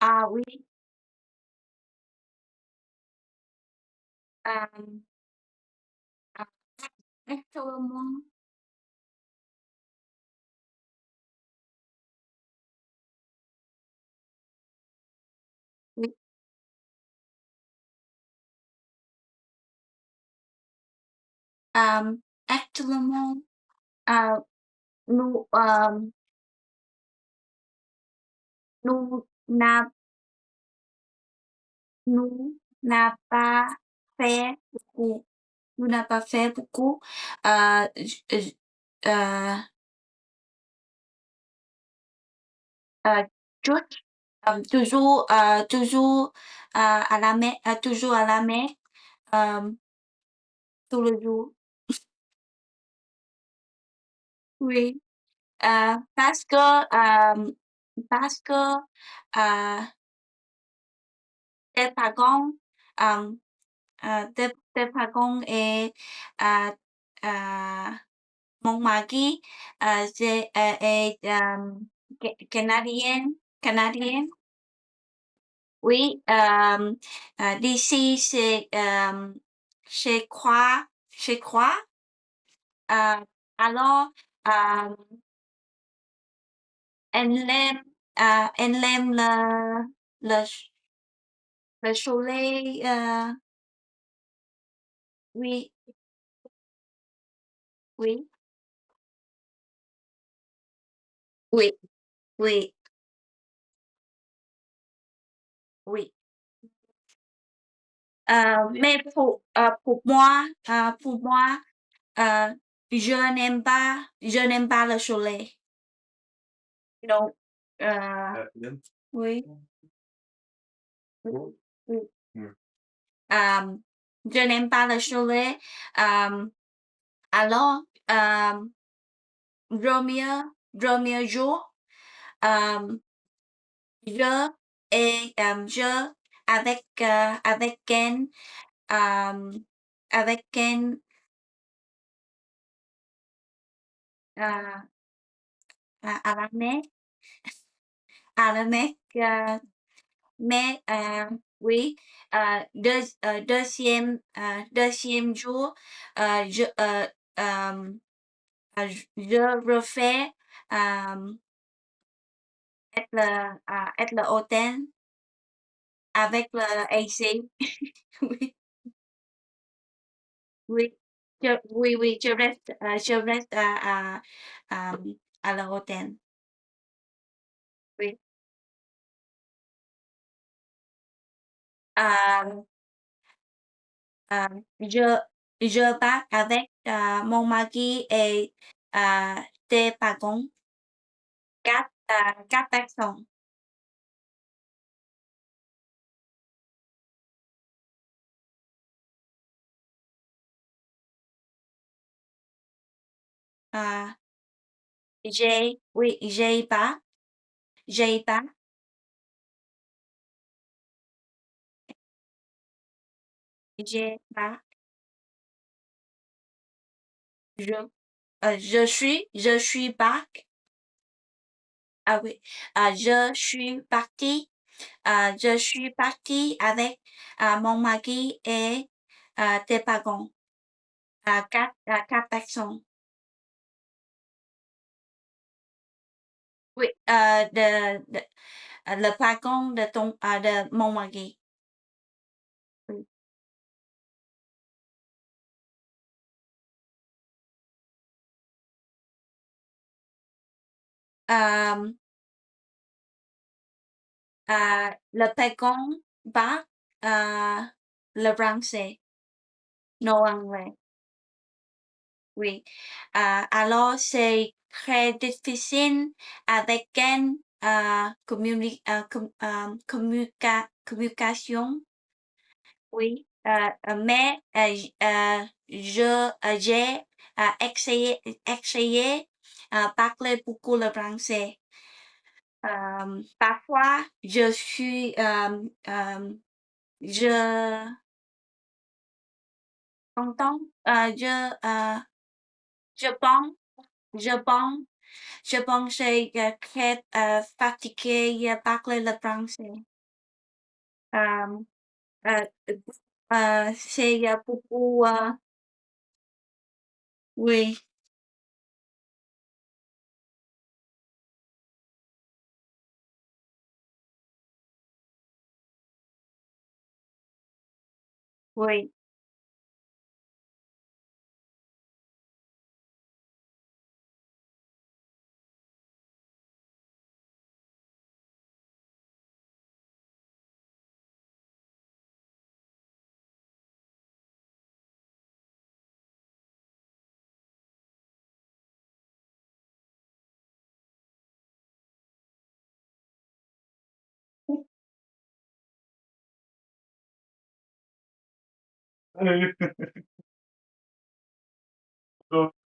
Ah oui, hem, à actuellement, oui, actuellement, heu, nous, nous n'a nous n'a pas fait beaucoup. Nous n'a pas fait beaucoup. J heu, Juste, toujours, à la mer, toujours à la mer, hem, tout le jour. Oui, parce que, heu, tes parents, hem, tes parents heu, heu, mon mari, est, canadien. Oui, d'ici, je crois, heu, alors, hem, elle aime le soleil, oui, oui, oui, oui, oui. Mais pour moi, heu, je n'aime pas le soleil. Donc, oui, oui, oui. Hem, je n'aime pas le soleil, hem, alors, premier jour, hem, je je avec hem, avec heu, à la mer, mais, oui, 2e jour, je, hem, je refais, hem, être le hôtel avec le AC. Oui, oui, oui, je reste à l'hôtel. Oui, hem, je pars avec, mon mari et des parents, 4 personnes. Heu, oui, j'ai pas, j'ai pas, je, je suis back. Ah oui, je suis partie avec, mon mari et des parents, 4 personnes. Oui, le parent de mon mari. Oui. Hem, le parent parle, le français, non anglais. Oui, alors c'est très difficile avec elle, communication. Oui, mais, j'ai, essayé, parler beaucoup le français. Parfois je suis, je entends, je pense je pense je pense c'est, très, fatigué, parler le français. euh, euh, c'est beaucoup, oui, oui.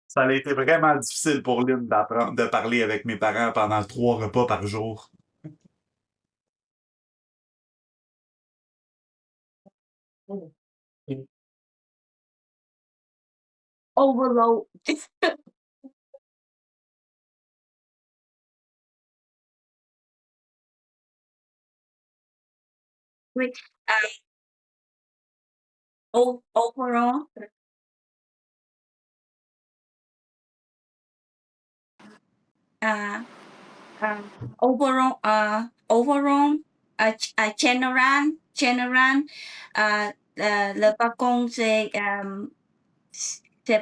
Ça a été vraiment difficile pour Lynn d'apprendre de parler avec mes parents pendant 3 repas par jour. Overload. Oui, overall, uh, uh, overall, general, le balcon, c'est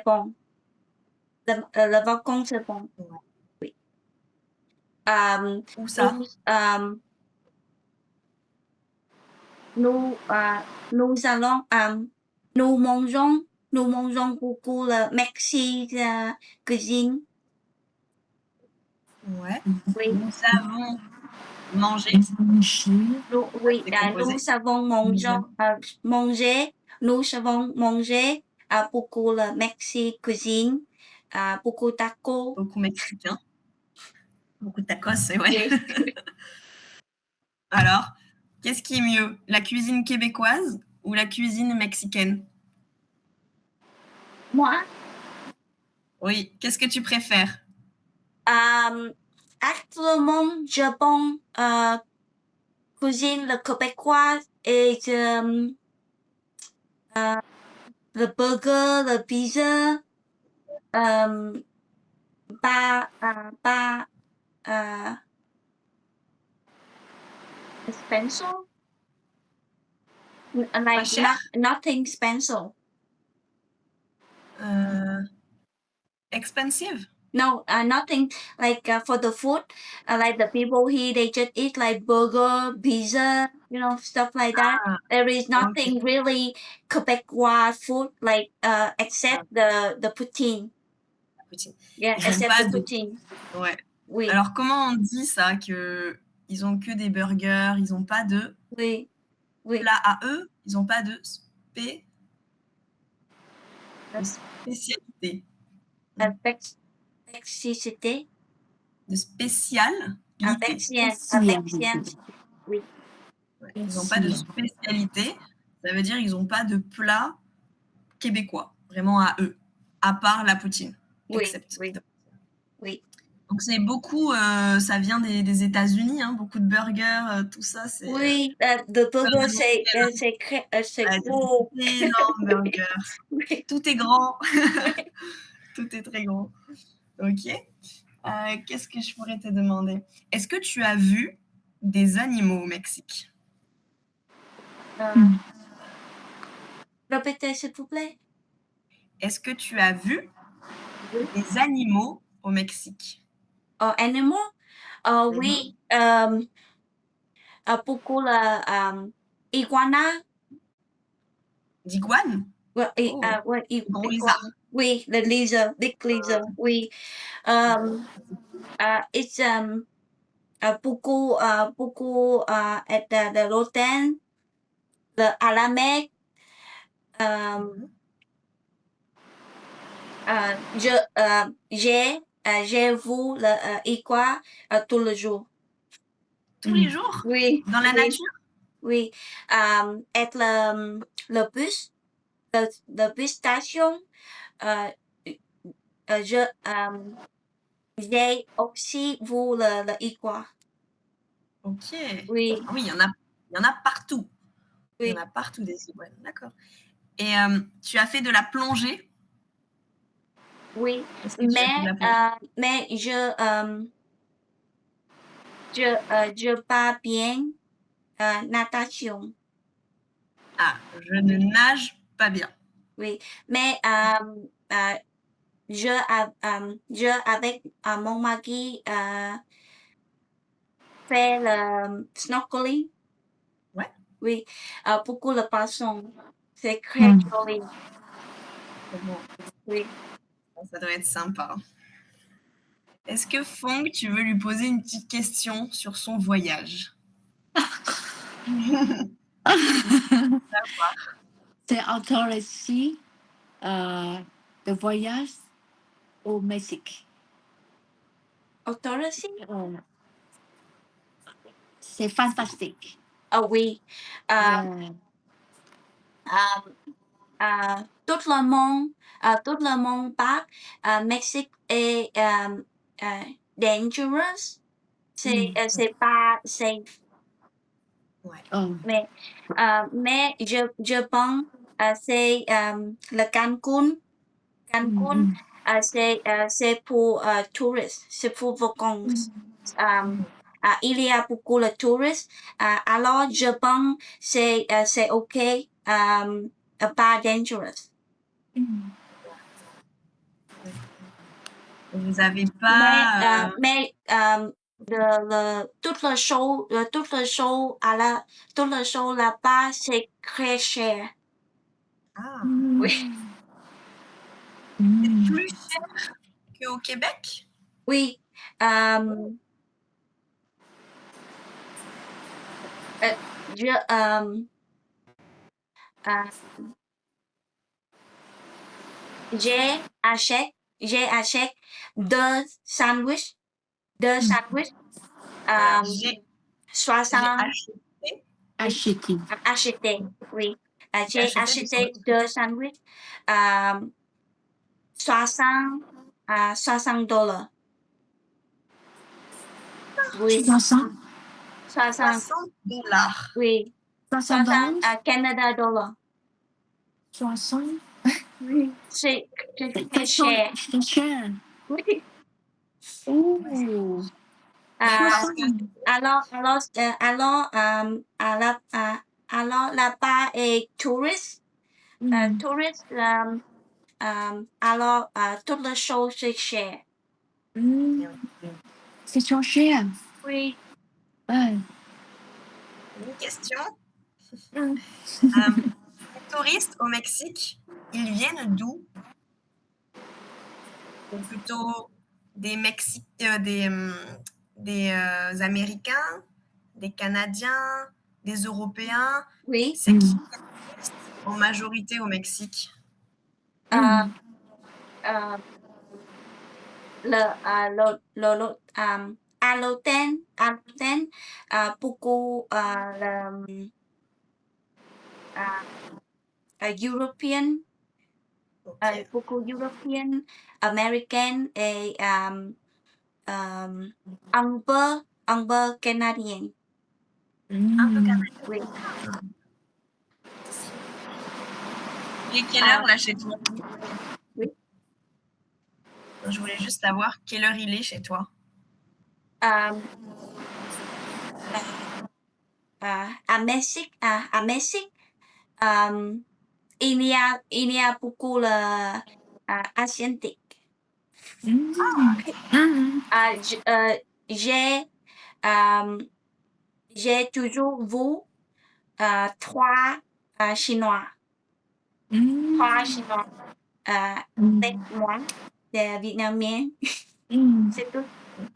bon. Le balcon, c'est bon. Ouais. Oui. Où ça? Nous, nous allons, nous mangeons beaucoup le Mexique, cuisine. Ouais. Oui, Nous savons manger. oui, C'est composé. nous savons manger, nous savons manger beaucoup le Mexique cuisine, beaucoup tacos. Beaucoup mexicain. Beaucoup de tacos, c'est vrai. Oui. Alors, qu'est-ce qui est mieux, la cuisine québécoise ou la cuisine mexicaine? Moi, Oui, qu'est-ce que tu préfères? actuellement, je pense cuisine le québécois et le burger, le pizza, pas uh, expensive, Pas like cher? nothing expensive. Expensive? No, nothing like for the food. Like the people here, they just eat like burger, pizza, stuff like that. Ah, There is ok. nothing really Quebecois food like Ah, except the poutine. poutine. Yeah, Ils ont except pas the de... poutine. Ouais. Oui, Alors, comment on dit ça, que ils ont que des burgers, ils ont pas de oui, oui. plat à eux, ils ont pas de Uh, spécialité. Vexicité. De spécialité. Vexian. Oui, Ouais. Ils n'ont pas de spécialité. Ça veut dire ils n'ont pas de plat québécois, vraiment à eux, à part la poutine, oui, except. oui, oui. Donc c'est beaucoup, ça vient des États-Unis, hein, beaucoup de burgers, tout ça, c'est Oui, the burger, c'est ouais, gros. des énormes burgers. Oui. Tout est grand, tout est très grand. Ok. Qu'est-ce que je pourrais te demander? Est-ce que tu as vu des animaux au Mexique? Euh, Répétez, s'il vous plaît. Est-ce que tu as vu Oui. des animaux au Mexique? Animal? Mhm. Oui, beaucoup iguana. D'iguane? Ouais, Oh, ouais, gros iguana. lézard. Oui, le lizard, big lizard. Oui. It's beaucoup at the Roten, the Alamek. Um, Mhm. j'ai vu le iguana tout le jour. Tous les jours? Oui, Dans la oui, nature? oui. At le bus, le bus station, euh, je, j'ai aussi vu le iguana. Ok. Oui, Ah oui, il y en a partout. Il y en Oui, a partout des iguanes, d'accord. Et tu as fait de la plongée? oui. Est-ce que tu as fait de la plongée? Mais je pas bien natation. Ah, je ne nage pas bien. Oui, mais je avec mon mari fait le snorkeling. Ouais, Oui, beaucoup le poisson. C'est très Mm. joli. très bon. Oui. Ça doit être sympa. Est-ce que Fong, tu veux lui poser une petite question sur son voyage? C'est intéressant de voyage au Mexique. Authority? Euh, c'est fantastique. Ah oui. Yeah. Tout le monde parle. Mexique est dangerous. C'est pas safe. Ouais. Oh. Mais je pense c'est le Cancun. Cancun, c'est pour touristes, c'est pour vacances. Il y a beaucoup de touristes. Alors, je pense c'est OK, pas dangerous. Vous n'avez pas. Tout le show là-bas, c'est très cher. Ah, Oui. c'est plus cher qu'au Québec? Oui. Je, euh, j'ai acheté deux sandwichs, deux sandwichs, Alors, j'ai 60 acheté. Acheter. acheté, oui. J'ai Acheté des acheté deux sandwichs, euh, 60 $60. Oui, 300? 60, $60. oui, 300 60 dollars? Canada dollars. 300? Oui, c'est très C'est cher. cher. C'est cher. Oui. Oh. Euh, 300. alors là-bas est touriste, Mm. touriste, alors toute la chose c'est cher. Mm. C'est trop cher. Oui, Ouais. Une question. Mm. Les touristes au Mexique, ils viennent d'où? Ou plutôt des Américains, des Canadiens, des Européens? oui. C'est qui les touristes en majorité au Mexique? Euh, euh, à l'hôtel, beaucoup European, Ok. beaucoup European, American et un peu canadien. Un peu Mm. canadien. Oui. Il est quelle heure là chez toi? Oui. Je voulais juste savoir quelle heure il est chez toi. Euh, à Mexique, il y a beaucoup le asiatique. Mm. Ah. J'ai j'ai toujours vu trois Chinois, Mm. trois Chinois avec moi, des Vietnamiens, Mm. c'est tout. Ok.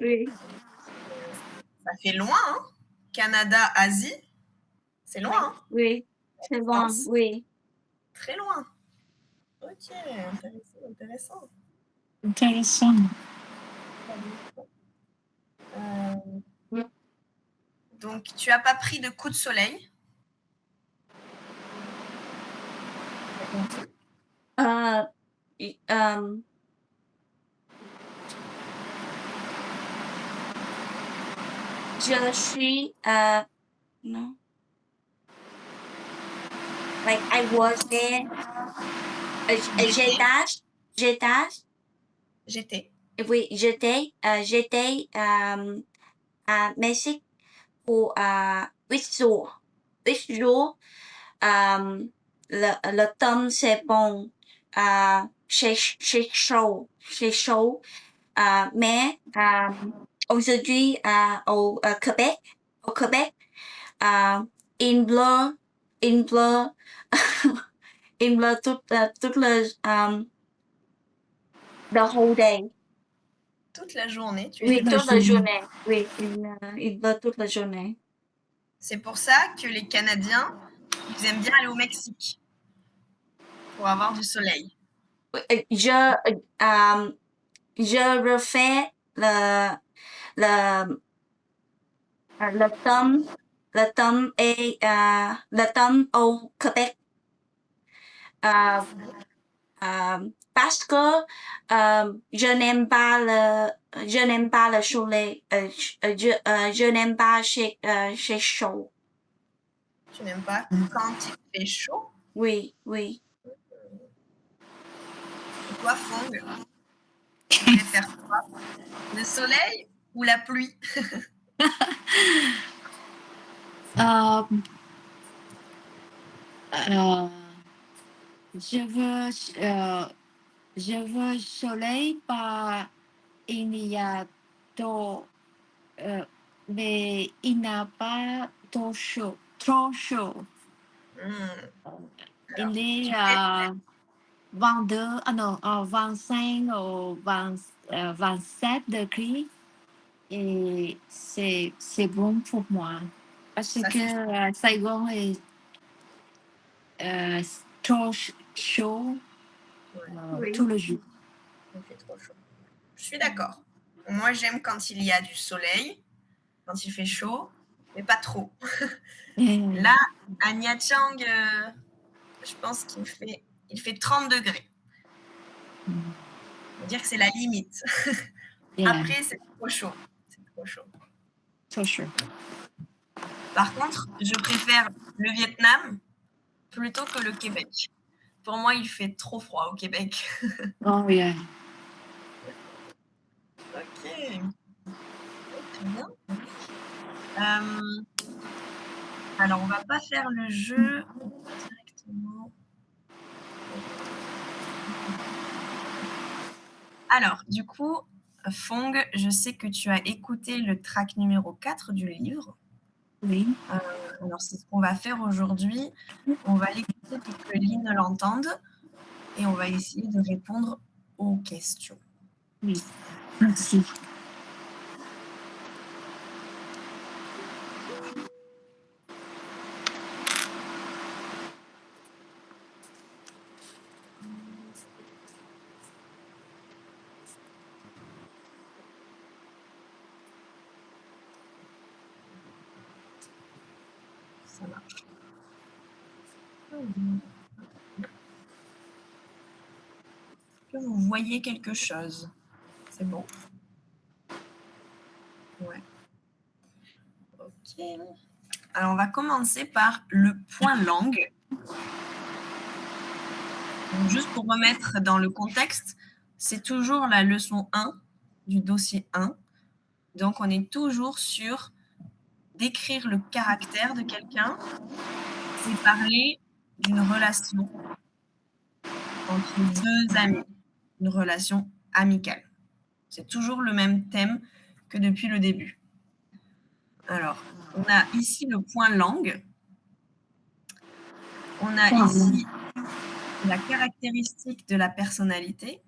Oui, Ça fait loin, hein? Canada, Asie, c'est loin, hein? oui, c'est bon, Distance. oui. Très loin. Ok, intéressant, intéressant. Intéressant. Euh, donc, tu n'as pas pris de coup de soleil? Euh, euh, je suis non, Like I was there. J'étais. J'étais. Oui, j'étais à Mexique pour 8 jours. 8 jours. Le temps c'est bon. C'est chaud. Mais aujourd'hui au Québec, euh, il pleut, il pleut, il pleut toute the whole day. Toute la journée, tu Oui, étais toute la journée. Oui, il pleut toute la journée. C'est pour ça que les Canadiens, ils aiment bien aller au Mexique pour avoir du soleil. Je refais le, le temps au Québec euh, parce que je n'aime pas le soleil, je n'aime pas chez chaud. Tu n'aimes pas quand il fait chaud? Oui, oui. Et toi, Fong, tu préfères quoi? Le soleil ou la pluie? Euh, euh, je veux soleil, pas il y a trop, mais il n'a pas trop chaud, trop chaud. Alors, Il est tu préfères 22, ah non, 25 ou 20, 27 degrés et c'est bon pour moi. Parce ça, que c'est Saigon est trop chaud Oui. tout le jour. il fait trop chaud. Je suis d'accord. Moi, j'aime quand il y a du soleil, quand il fait chaud, mais pas trop. Là, à Nha Trang, je pense il fait 30 degrés. On va dire que c'est la limite. Yeah, Après, c'est trop chaud. C'est trop chaud. so sure. Par contre, je préfère le Vietnam plutôt que le Québec. Pour moi, il fait trop froid au Québec. Oh yeah. Ok. Très bien. Alors, on va pas faire le jeu directement. Alors, du coup, Fong, je sais que tu as écouté le track numéro 4 du livre. Oui. Alors, c'est ce qu'on va faire aujourd'hui. On va l'écouter pour que Lynn l'entende et on va essayer de répondre aux questions. Oui. Merci. Ça marche. Est-ce que vous voyez quelque chose? C'est bon? Ouais. Ok. Alors, on va commencer par le point langue. Donc, juste pour remettre dans le contexte, c'est toujours la leçon 1 du dossier 1. Donc, on est toujours sur décrire le caractère de quelqu'un et parler d'une relation entre deux amis, une relation amicale. C'est toujours le même thème que depuis le début. Alors, on a ici le point langue. On a ici la caractéristique de la personnalité.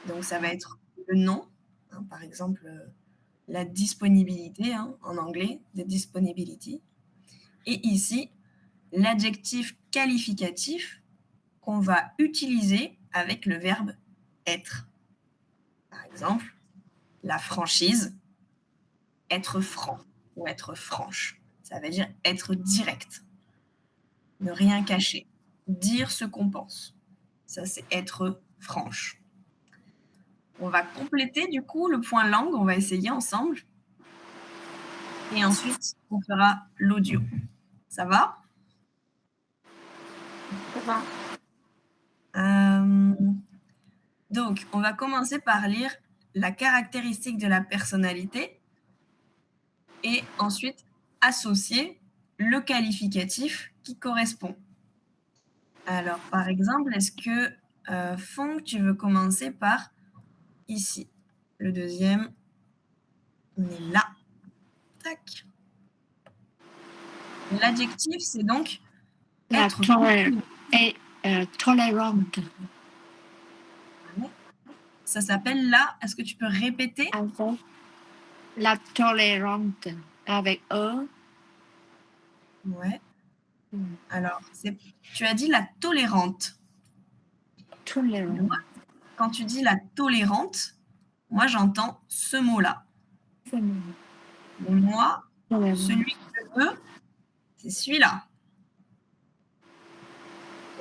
Donc, ça va être le nom, hein, par exemple, la disponibilité, hein, en anglais, the disponibility. Et ici, l'adjectif qualificatif qu'on va utiliser avec le verbe être. Par exemple, la franchise, être franc ou être franche. Ça veut dire être direct, ne rien cacher, dire ce qu'on pense. Ça, c'est être franche. On va compléter du coup le point langue, on va essayer ensemble. Et ensuite, on fera l'audio. Ça va? Dạ vâng. Donc, on va commencer par lire la caractéristique de la personnalité et ensuite associer le qualificatif qui correspond. Alors, par exemple, est-ce que Fong, tu veux commencer par ici? Le deuxième, on est là. Tac. L'adjectif, c'est donc La être tolérante. Ça s'appelle là. Est-ce que tu peux répéter? Avec la tolérante. Avec E. Ouais. Mm. Alors, tu as dit la tolérante. Tolérante. Quand tu dis la tolérante, moi j'entends ce mot-là. Mais moi, celui que je veux, c'est celui-là.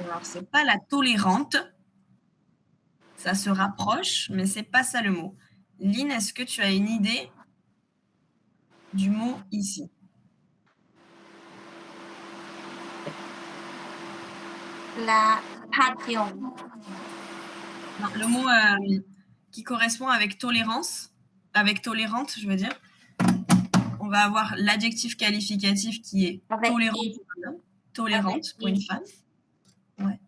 Alors, c'est pas la tolérante. Ça se rapproche, mais c'est pas ça le mot. Lynn, est-ce que tu as une idée du mot ici? La passion. Non, le mot qui correspond avec tolérance, avec tolérante, je veux dire. On va avoir l'adjectif qualificatif qui est Avec tolérante, I. tolérante pour une femme. Ouais.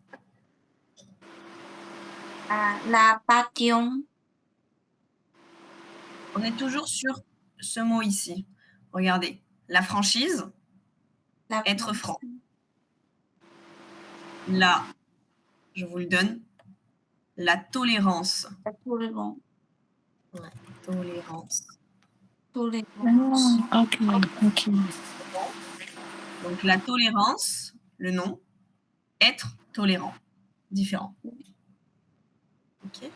La passion. On est toujours sur ce mot ici. Regardez, la franchise, La être franc. Là, je vous le donne, la tolérance. La tolérance. Ouais, tolérance. Tolérance. Ok, ok. Donc la tolérance, le nom, être tolérant, différent. Ok.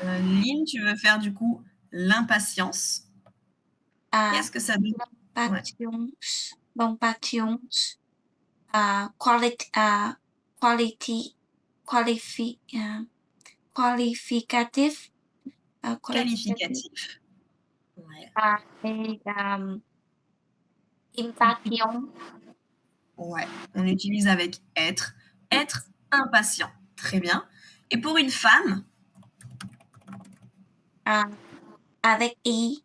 Lynn, tu veux faire du coup l'impatience. Qu'est-ce que ça dit? Patience. Donc, patience. Qualificatif. Qualificatif. Ouais. Et impatient. Ouais, on utilise avec être. Être impatient. Très bien. Et pour une femme, Avec I.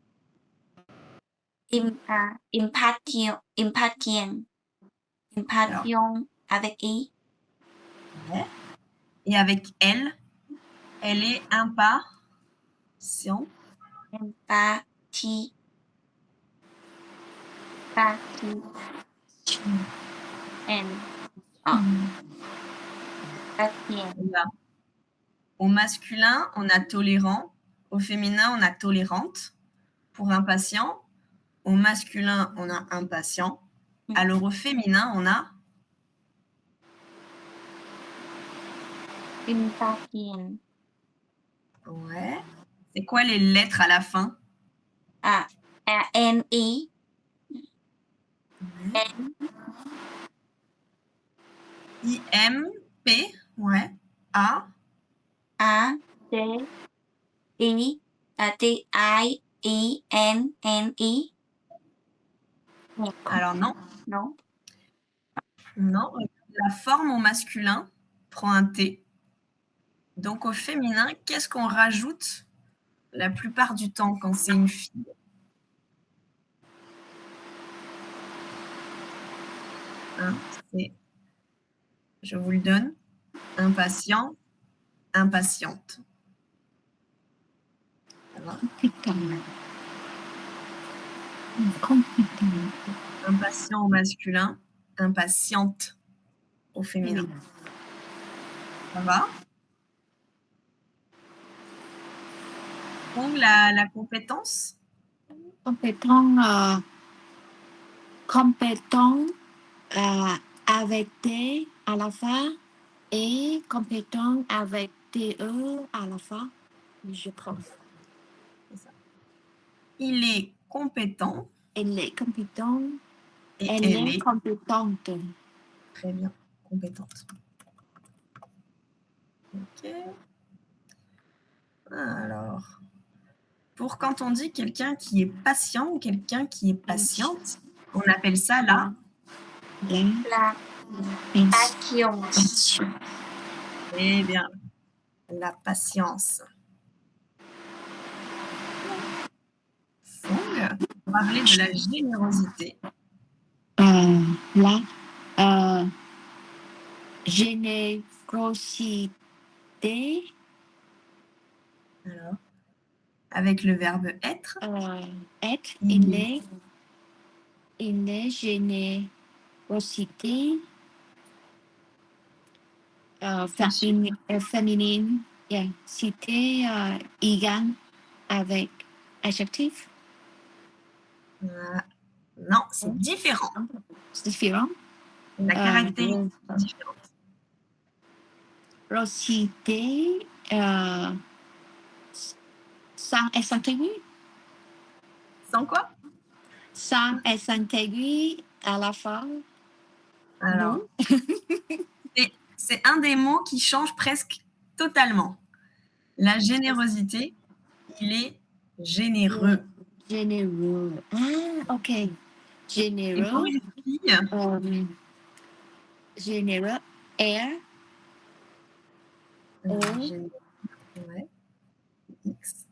Impatient. Impatient. Impatient avec I. ouais. Et avec elle est impatient. Empathie. Empathie. And patient. Au masculin, on a tolérant. Au féminin, on a tolérante. Pour impatient, au masculin, on a impatient. Alors au féminin, on a Impatient. ouais. C'est quoi les lettres à la fin? N-I. N. I-M-P. Ouais. A. A. T. I. T-I-E-N-N-I. Alors non. Non. Non. La forme au masculin prend un T. Donc au féminin, qu'est-ce qu'on rajoute la plupart du temps quand c'est une fille? C'est, je vous le donne, impatient, impatiente. Impatient au masculin, impatiente au féminin. Ça va? Donc la compétence? Compétent, compétent avec T à la fin et compétent avec TE à la fin, je pense. C'est ça. Il est compétent. Elle est compétente. Et Elle est compétente. Très bien, compétente. Ok. Alors, pour quand on dit quelqu'un qui est patient ou quelqu'un qui est patiente, on appelle ça la Patience. Eh bien, la patience. Fong, on va parler de la générosité. Là, générosité, Alors, avec le verbe être, être, il il est générosité, féminine, yeah. Cité égal avec adjectif. non, c'est différent. C'est différent. La caractéristique est différente. Rosité, sans S intégré. Sans quoi? Sans S intégré à la fin. Alors, c'est un des mots qui change presque totalement. La générosité, il est généreux. Généreux. Ah, ok. Et pour Généreux. une fille, Généreux. Air. généreux, ouais, X.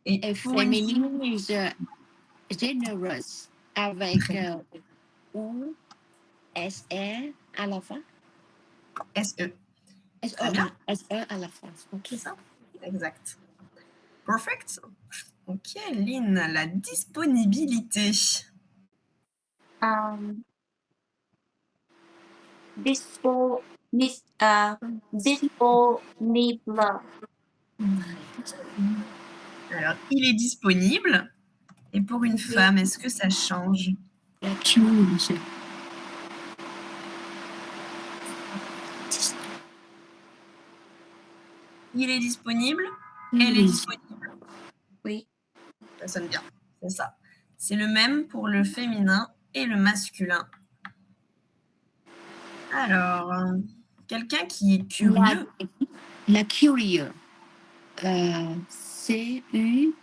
Et pour une fille, Féminine is generous avec ou SR à la fin. SE. SE, Très bien. SE à la fin. Ok. C'est ça? Exact. Perfect. Ok, Lynn, la disponibilité. Disponible. Alors, il est disponible. Et pour une femme, est-ce que ça change? La choose. Il est disponible. Elle est disponible. Oui. Ça sonne bien. C'est ça. C'est le même pour le féminin et le masculin. Alors, quelqu'un qui est curieux. La curieux. C-U-R-I-O.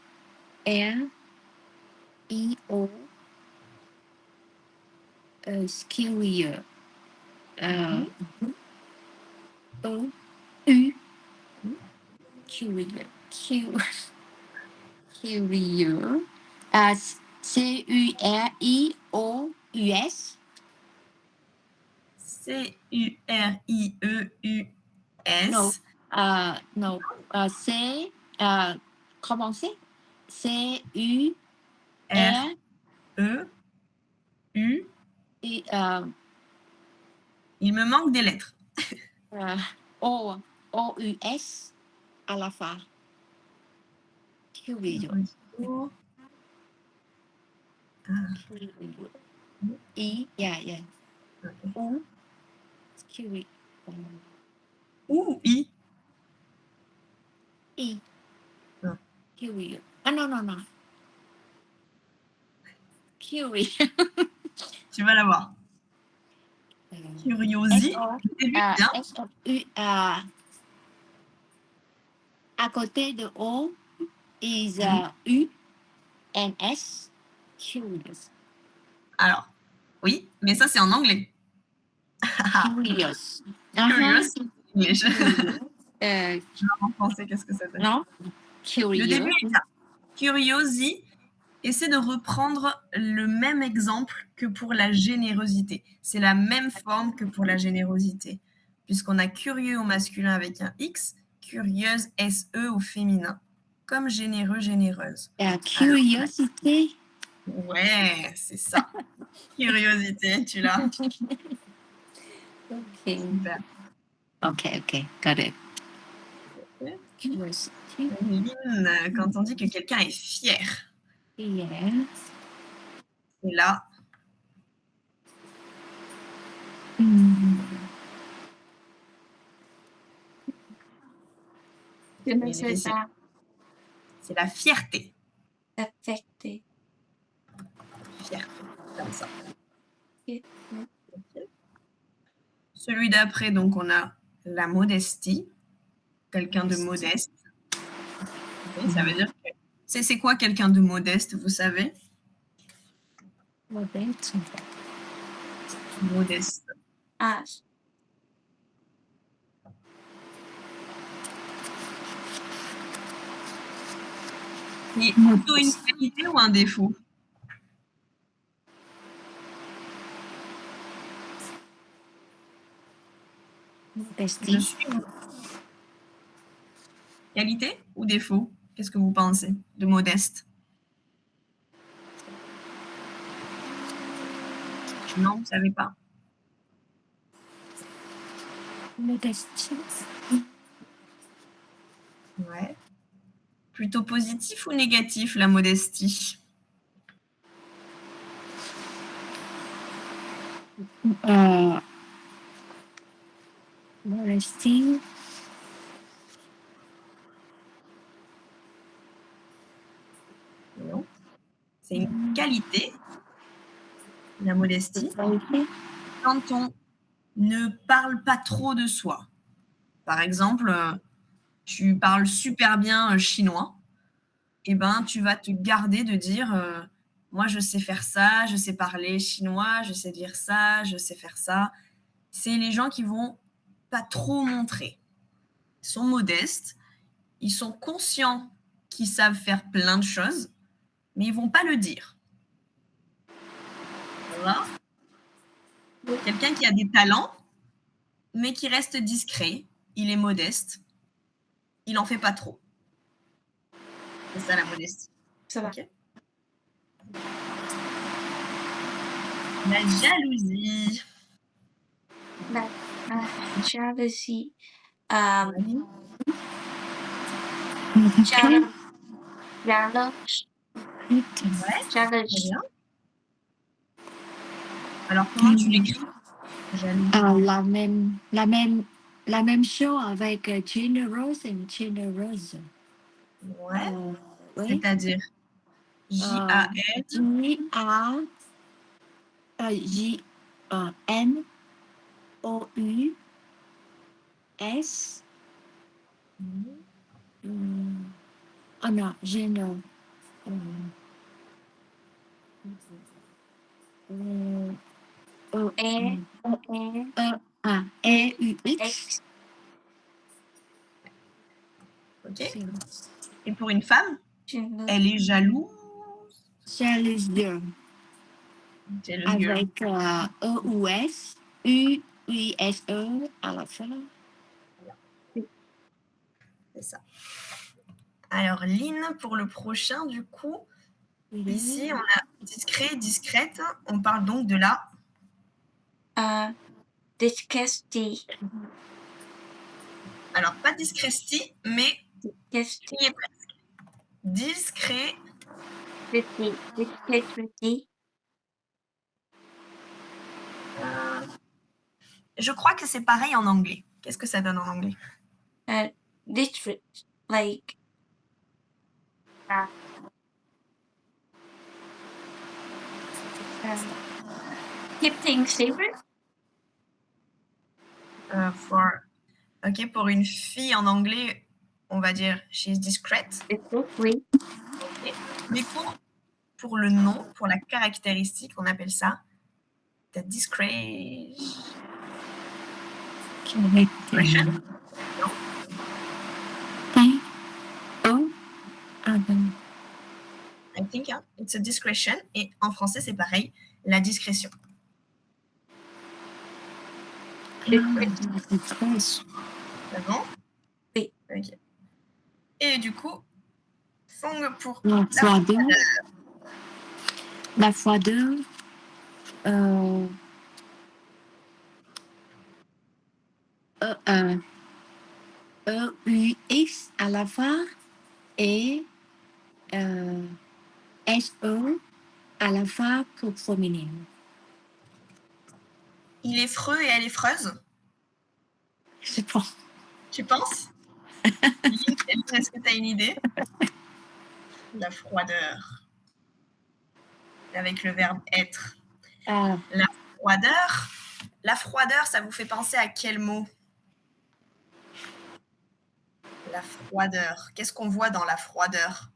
Curieux. E-U. Curieux. Curieux. C-U-R-I-O-U-S. C-U-R-I-E-U-S. Non. C. Commencez. C-U-R-E-U. Et il me manque des lettres. O-U-S à la fin. Curieux. I, yeah. U, curieux. Ou I. I. Non. Curieux. Ah non. Curieux. Tu vas l'avoir. Curiosi. Bien. S-O-U, à côté de O is U and S. Curious. Alors, oui, mais ça c'est en anglais. Curious. Curious. English. En français, qu'est-ce que ça donne? Non. Curieux. Le début est ça. Curiosi. Essaie de reprendre le même exemple que pour la générosité. C'est la même forme que pour la générosité. Puisqu'on a curieux au masculin avec un X, curieuse, SE au féminin. Comme généreux, généreuse. Curiosité. Ouais, c'est ça. Curiosité, tu l'as. Okay. Super. Okay. Got it. Okay. Curiosity. Lynn, quand on dit que quelqu'un est fier, Yes. c'est là. Je ne sais pas. C'est la fierté. Affecté. Fierté, comme ça. Ok. Celui d'après, donc, on a la modestie. Quelqu'un de modeste. Okay, ça veut dire que... C'est quoi quelqu'un de modeste, vous savez? Modeste. Modeste. Ah, C'est plutôt une qualité ou un défaut? Je Modestie. suis qualité ou défaut? Qu'est-ce que vous pensez de modeste? Non, vous savez pas? Modestie. Ouais. Plutôt positif ou négatif, la modestie? Modestie. Non. C'est une qualité, la modestie, Qualité. quand on ne parle pas trop de soi. Par exemple, tu parles super bien chinois, et ben tu vas te garder de dire moi je sais faire ça, je sais parler chinois, je sais dire ça, je sais faire ça. C'est les gens qui vont pas trop montrer. Ils sont modestes, ils sont conscients qu'ils savent faire plein de choses, mais ils vont pas le dire. Voilà. Quelqu'un qui a des talents, mais qui reste discret, il est modeste, il en fait pas trop. C'est ça la modestie. ça va. Ok. La jalousie. La jealousy. Ouais. Jealous. Jealous. Ouais, Jealous. très bien. Alors comment tu l'écris? Jaloux. La même chose avec generous et generous. Ouais. Oui. C'est-à-dire J-A-L. J-A-N-O-U-S. Oh non, generous. E. E-U-X. X. Ok. Et pour une femme, Jealous. elle est jalouse. Jealous girl. Jealous girl. Avec E-U-S, U-I-S-E à la fin. C'est ça. Alors, Lynn, pour le prochain, du coup, ici, on a discret, discrète. On parle donc de la Disgusty. Alors, pas discrétie, mais Disgusty. on y est presque. Discret. Disgusty. Je crois que c'est pareil en anglais. Qu'est-ce que ça donne en anglais? District. Like. Keep things secret. Ok, pour une fille en anglais, on va dire she's discreet. Oui. Okay. Mais pour le nom, pour la caractéristique, on appelle ça the discretion. I think it's a discretion. Et en français, c'est pareil, la discrétion. C'est bon? Oui. Ok. Et du coup, Fong pour La froideur. E-U-X à la fin et S-E à la fin pour féminin. Il est freux et elle est freuse. Je pense. Tu penses? Est-ce que tu as une idée? La froideur. Avec le verbe être. La froideur. La froideur, ça vous fait penser à quel mot? La froideur. Qu'est-ce qu'on voit dans la froideur?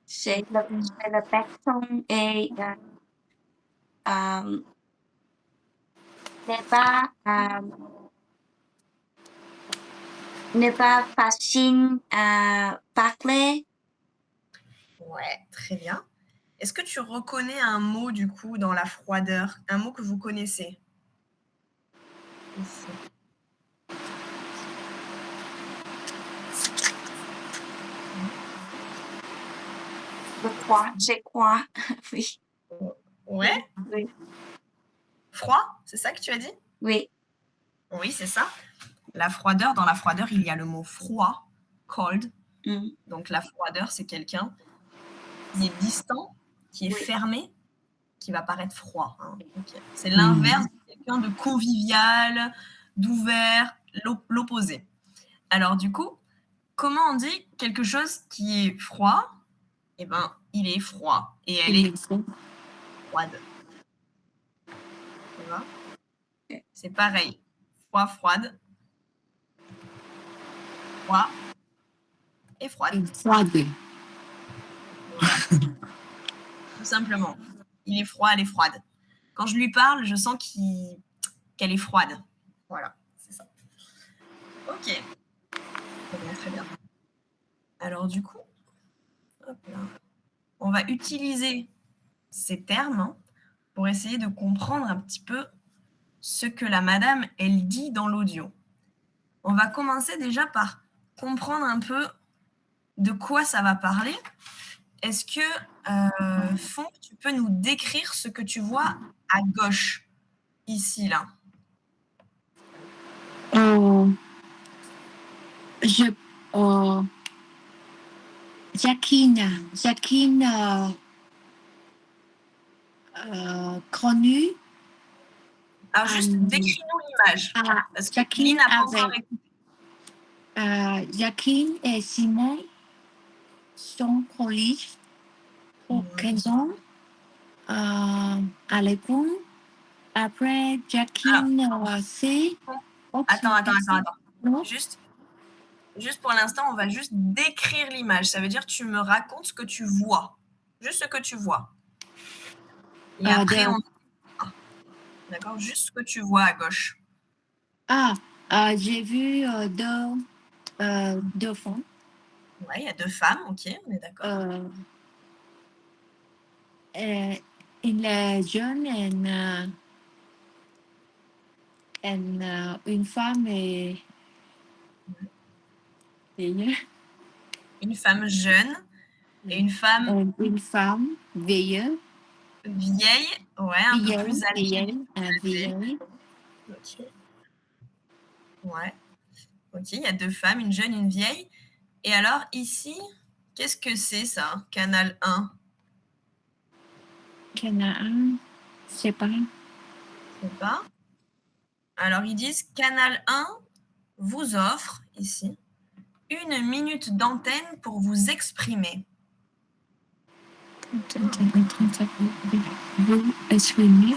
C'est le personne et n'est pas, n'est pas facile à parler. Ouais, très bien. Est-ce que tu reconnais un mot du coup dans la froideur? Un mot que vous connaissez? Ici. Je crois. Oui, Ouais, oui, froid, c'est ça que tu as dit? oui. Oui, c'est ça. La froideur, dans la froideur, il y a le mot froid, cold. Mm. Donc la froideur, c'est quelqu'un qui est distant, qui est Oui. fermé, qui va paraître froid. Hein. Okay. C'est l'inverse de quelqu'un de convivial, d'ouvert, l'opposé. Alors du coup, comment on dit quelque chose qui est froid? Eh ben, il est froid et elle est froide. Tu vois? C'est pareil. Froid, froide. Froid et froide. Froide. Voilà. Tout simplement. Il est froid, elle est froide. Quand je lui parle, je sens qu'elle est froide. Voilà, c'est ça. Ok. Très bien, très bien. Alors du coup, hop là, on va utiliser ces termes hein, pour essayer de comprendre un petit peu ce que la madame, elle dit dans l'audio. On va commencer déjà par comprendre un peu de quoi ça va parler. Est-ce que, Fon, tu peux nous décrire ce que tu vois à gauche, ici, là? Je, Jacqueline connue. Alors, juste décris-nous l'image. Parce que Jacqueline Lynn n'a pas encore écouté. Jacqueline et Simon sont collège pour 15 ans à l'école. Après, Jacqueline sait. Attends. Non? Juste pour l'instant, on va juste décrire l'image. Ça veut dire que tu me racontes ce que tu vois. Juste ce que tu vois. Et après, on... D'accord? Juste ce que tu vois à gauche. J'ai vu deux femmes. Ouais, il y a deux femmes, ok, on est d'accord. Une est jeune et une femme est vieille. Une femme jeune et une femme Une femme vieille. vieille, ouais, un peu plus âgée. Vieille. Ok. Ouais. Ok, il y a deux femmes, une jeune, une vieille. Et alors, ici, qu'est-ce que c'est ça? Canal 1. Canal 1, je sais pas. Je sais pas. Alors, ils disent Canal 1 vous offre, ici, 1 minute d'antenne pour vous exprimer. Vous exprimez.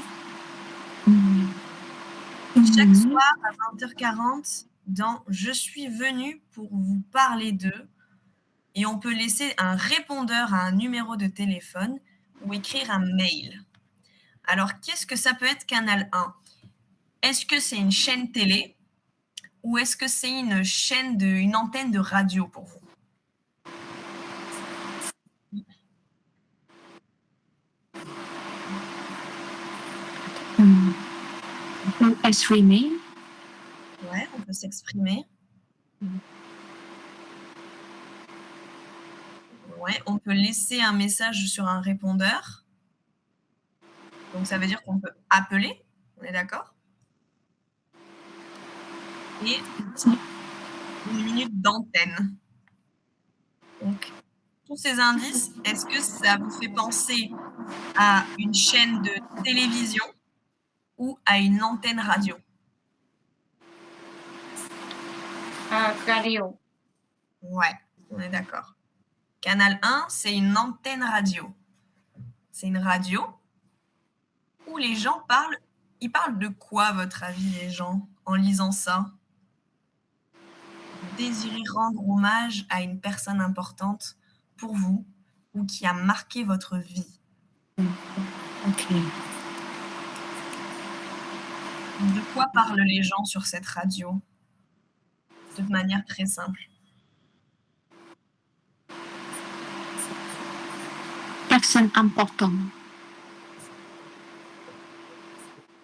Chaque soir à 20h40, dans Je suis venu pour vous parler d'eux. Et on peut laisser un répondeur à un numéro de téléphone ou écrire un mail. Alors, qu'est-ce que ça peut être Canal 1? Est-ce que c'est une chaîne télé ou est-ce que c'est une antenne de radio pour vous? On peut exprimer. Ouais, on peut s'exprimer. Ouais, on peut laisser un message sur un répondeur. Donc, ça veut dire qu'on peut appeler. On est d'accord? Et 1 minute d'antenne. Donc, tous ces indices, est-ce que ça vous fait penser à une chaîne de télévision ou à une antenne radio? Radio. Ouais, on est d'accord. Canal 1, c'est une antenne radio. C'est une radio où les gens parlent. Ils parlent de quoi, à votre avis, les gens, en lisant ça? Vous désirez rendre hommage à une personne importante pour vous ou qui a marqué votre vie. Ok. De quoi parlent les gens sur cette radio? De manière très simple. Personne importante.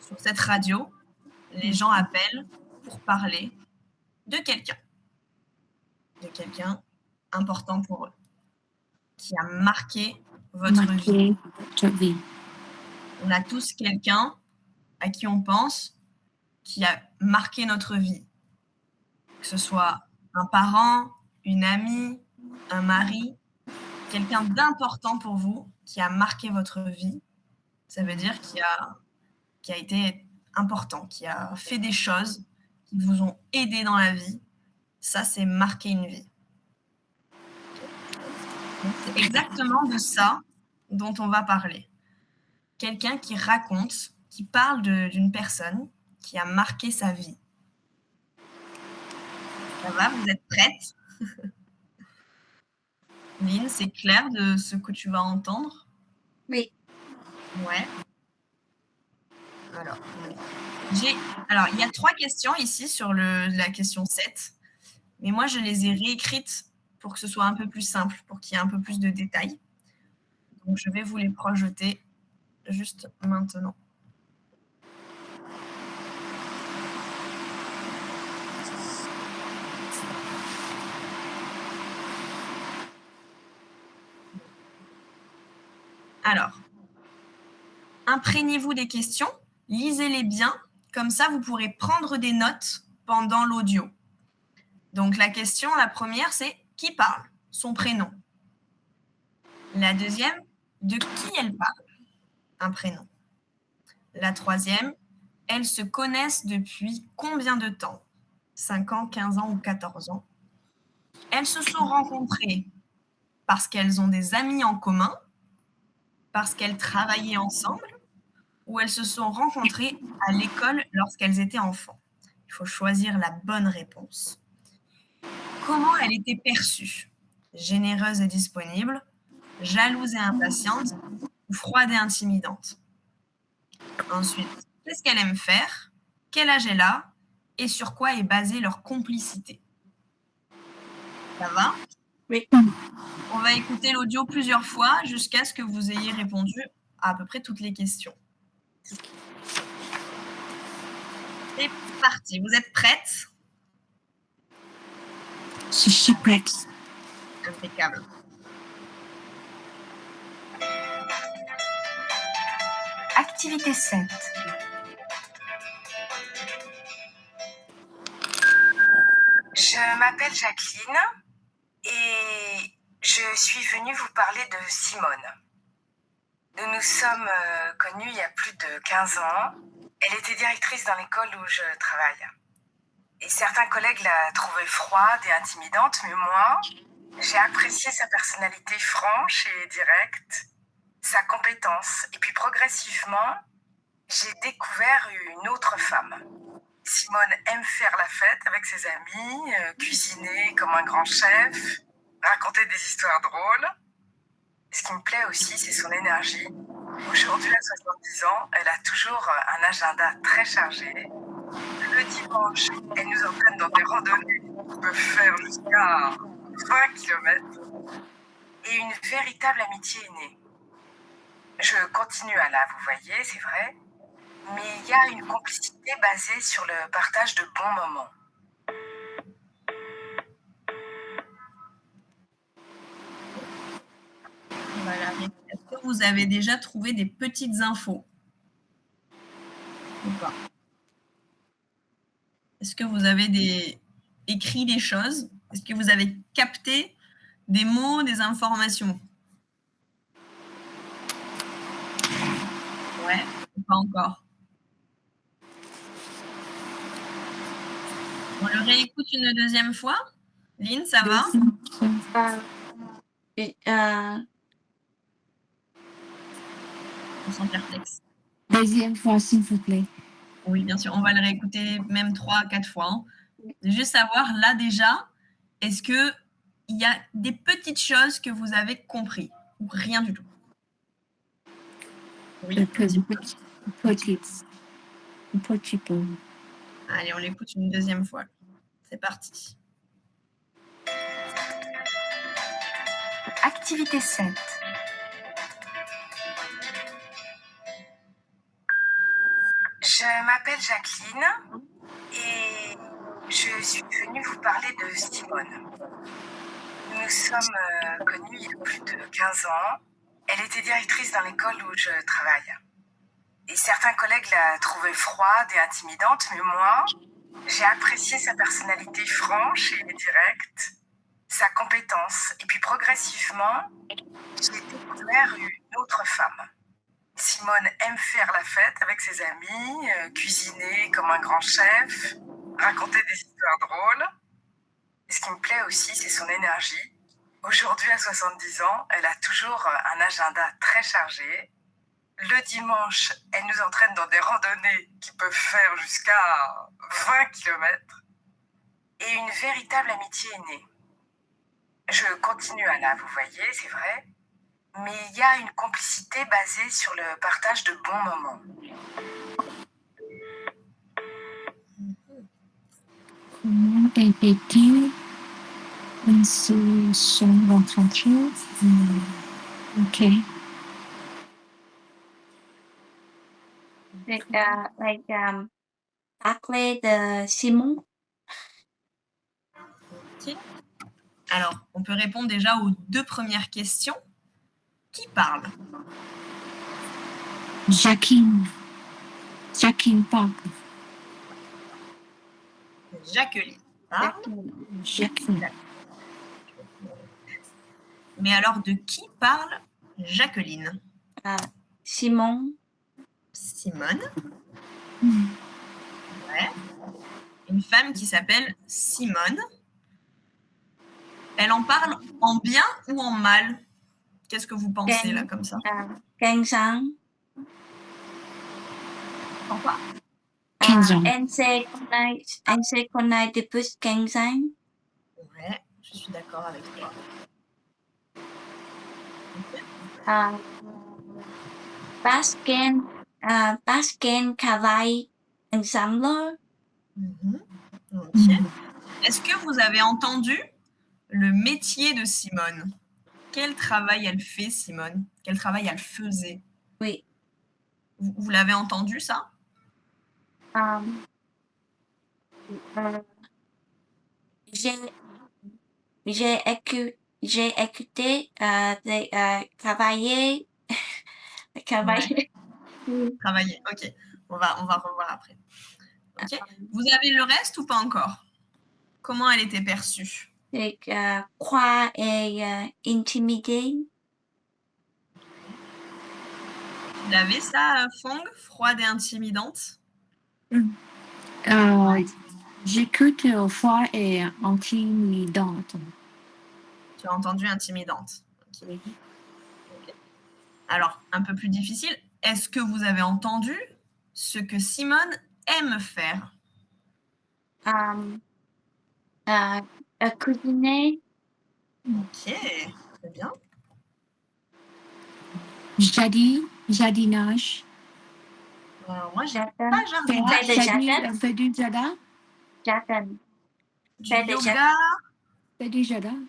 Sur cette radio, les gens appellent pour parler de quelqu'un important pour eux, qui a marqué votre vie. Marqué votre vie. On a tous quelqu'un à qui on pense qui a marqué notre vie. Que ce soit un parent, une amie, un mari, quelqu'un d'important pour vous qui a marqué votre vie. Ça veut dire qui a été important, qui a fait des choses qui vous ont aidé dans la vie. Ça, c'est marquer une vie. Donc, c'est exactement de ça dont on va parler. Quelqu'un qui raconte, qui parle d'une personne qui a marqué sa vie. Ça va, vous êtes prête? Lynn, c'est clair de ce que tu vas entendre? Oui. Ouais. Alors, il y a 3 questions ici sur la question 7. Mais moi, je les ai réécrites pour que ce soit un peu plus simple, pour qu'il y ait un peu plus de détails. Donc, je vais vous les projeter juste maintenant. Alors, imprégnez-vous des questions, lisez-les bien, comme ça vous pourrez prendre des notes pendant l'audio. Donc la première, c'est qui parle? Son prénom. La deuxième, de qui elle parle? Un prénom. La troisième, elles se connaissent depuis combien de temps? 5 ans, 15 ans ou 14 ans? Elles se sont rencontrées parce qu'elles ont des amis en commun, parce qu'elles travaillaient ensemble, ou elles se sont rencontrées à l'école lorsqu'elles étaient enfants. Il faut choisir la bonne réponse. Comment elle était perçue? Généreuse et disponible, jalouse et impatiente, ou froide et intimidante? Ensuite, qu'est-ce qu'elle aime faire? Quel âge elle a? Et sur quoi est basée leur complicité? Ça va? Oui. On va écouter l'audio plusieurs fois jusqu'à ce que vous ayez répondu à peu près toutes les questions. C'est parti. Vous êtes prêtes? Je suis prête. Impeccable. Activité 7. Je m'appelle Jacqueline et je suis venue vous parler de Simone. Nous nous sommes connus il y a plus de 15 ans. Elle était directrice dans l'école où je travaille. Et certains collègues la trouvaient froide et intimidante, mais moi, j'ai apprécié sa personnalité franche et directe, sa compétence. Et puis progressivement, j'ai découvert une autre femme. Simone aime faire la fête avec ses amis, cuisiner comme un grand chef, raconter des histoires drôles. Ce qui me plaît aussi, c'est son énergie. Aujourd'hui, à 70 ans, elle a toujours un agenda très chargé. Le dimanche, elle nous entraîne dans des randonnées qui peuvent faire jusqu'à 20 km. Et une véritable amitié est née. Je continue à la vous voyez, c'est vrai, mais il y a une complicité basée sur le partage de bons moments. Voilà. Est-ce que vous avez déjà trouvé des petites infos? Ou pas? Est-ce que vous avez écrit des choses? Est-ce que vous avez capté des mots, des informations? Ouais, ou pas encore? On le réécoute une deuxième fois? Lynn, ça va? Et, Sans perplexe. Deuxième fois, s'il vous plaît. Oui, bien sûr, on va le réécouter même 3 à 4 fois. Hein. Juste savoir, là déjà, est-ce qu'il y a des petites choses que vous avez compris ou rien du tout? Oui, Petites. un petit peu. Allez, on l'écoute une deuxième fois. C'est parti. Activité 7. Je m'appelle Jacqueline et je suis venue vous parler de Simone. Nous nous sommes connus il y a plus de 15 ans. Elle était directrice dans l'école où je travaille. Et certains collègues la trouvaient froide et intimidante, mais moi, j'ai apprécié sa personnalité franche et directe, sa compétence. Et puis progressivement, j'ai découvert une autre femme. Simone aime faire la fête avec ses amis, cuisiner comme un grand chef, raconter des histoires drôles. Et ce qui me plaît aussi, c'est son énergie. Aujourd'hui, à 70 ans, elle a toujours un agenda très chargé. Le dimanche, elle nous entraîne dans des randonnées qui peuvent faire jusqu'à 20 km. Et une véritable amitié est née. Je continue à la vous voyez, c'est vrai, mais il y a une complicité basée sur le partage de bons moments. Comment était-il? Ils se sont rencontrés. Ok. Parler de Simon. Ok. Alors, on peut répondre déjà aux 2 premières questions. Qui parle? Jacqueline. Jacqueline parle. Jacqueline parle. Jacqueline. Mais alors, de qui parle Jacqueline? Simon. Simone. Hmm. Ouais. Une femme qui s'appelle Simone. Elle en parle en bien ou en mal? Qu'est-ce que vous pensez là comme ça? 15 ans. En quoi? 15 ans. Em sẽ con này depuis 15 ans. Ouais, je suis d'accord avec toi. Parce qu'elle travaille ensemble. Ok. Est-ce que vous avez entendu le métier de Simone? Quel travail elle fait, Simone? Quel travail elle faisait? Oui. Vous l'avez entendu, ça? J'ai écouté travailler. Ouais. Travailler, ok. On va revoir après. Ok. Vous avez le reste ou pas encore? Comment elle était perçue? Croix et intimidée. Vous l'avez ça, Fong? Froide et intimidante? J'écoute fois et intimidante. Tu as entendu intimidante. Okay. Ok. Alors, un peu plus difficile. Est-ce que vous avez entendu ce que Simone aime faire? Cuisiner. Ok, très bien. Jardinage. Moi, j'ai pas jardinage. Fait du jardin. Du yoga. Fait du jardin.